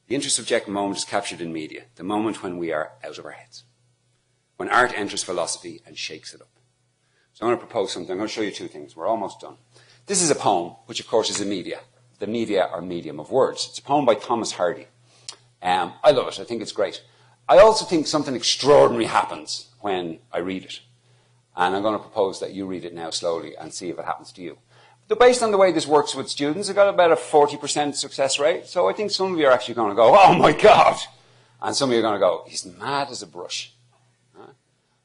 The intersubjective moment is captured in media, the moment when we are out of our heads, when art enters philosophy and shakes it up. So I'm going to propose something. I'm going to show you two things. We're almost done. This is a poem, which of course is a media. The media are medium of words. It's a poem by Thomas Hardy. I love it. I think it's great. I also think something extraordinary happens when I read it. And I'm going to propose that you read it now slowly and see if it happens to you. But based on the way this works with students, I've got about a 40% success rate. So I think some of you are actually going to go, oh my God. And some of you are going to go, he's mad as a brush.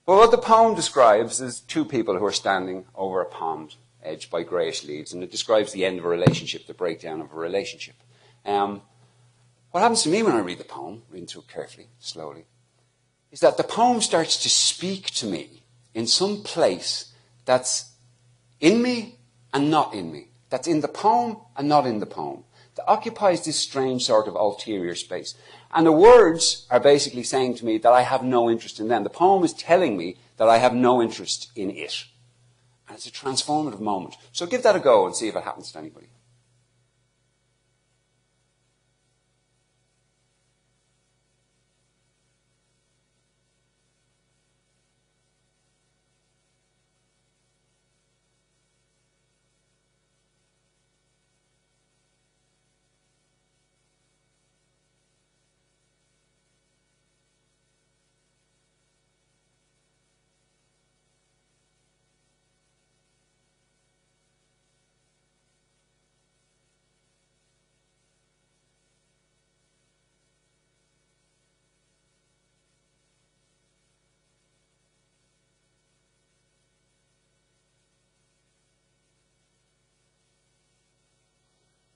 But what the poem describes is two people who are standing over a pond edged by greyish leaves. And it describes the end of a relationship, the breakdown of a relationship. What happens to me when I read the poem, reading through it carefully, slowly, is that the poem starts to speak to me in some place that's in me and not in me. That's in the poem and not in the poem. That occupies this strange sort of ulterior space. And the words are basically saying to me that I have no interest in them. The poem is telling me that I have no interest in it. And it's a transformative moment. So give that a go and see if it happens to anybody.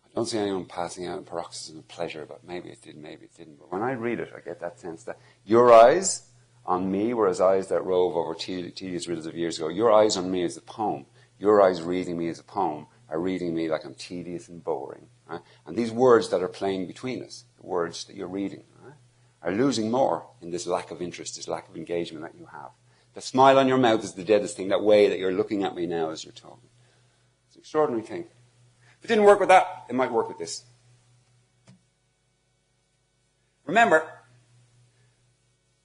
I don't see anyone passing out in paroxysm of pleasure, but maybe it did, maybe it didn't. But when I read it, I get that sense that your eyes on me were as eyes that rove over tedious riddles of years ago. Your eyes on me as a poem. Your eyes reading me as a poem are reading me like I'm tedious and boring. Right? And these words that are playing between us, the words that you're reading, right, are losing more in this lack of interest, this lack of engagement that you have. The smile on your mouth is the deadest thing, that way that you're looking at me now as you're talking. It's an extraordinary thing. If it didn't work with that, it might work with this. Remember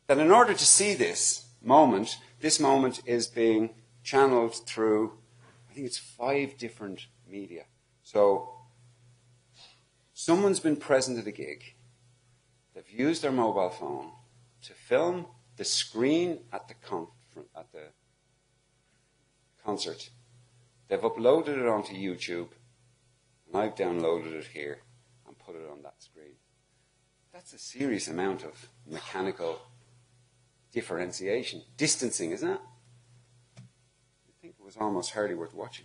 that in order to see this moment is being channeled through, I think it's 5 different media. So someone's been present at a gig. They've used their mobile phone to film the screen at the concert. They've uploaded it onto YouTube. I've downloaded it here and put it on that screen. That's a serious amount of mechanical differentiation, distancing, isn't it? I think it was almost hardly worth watching.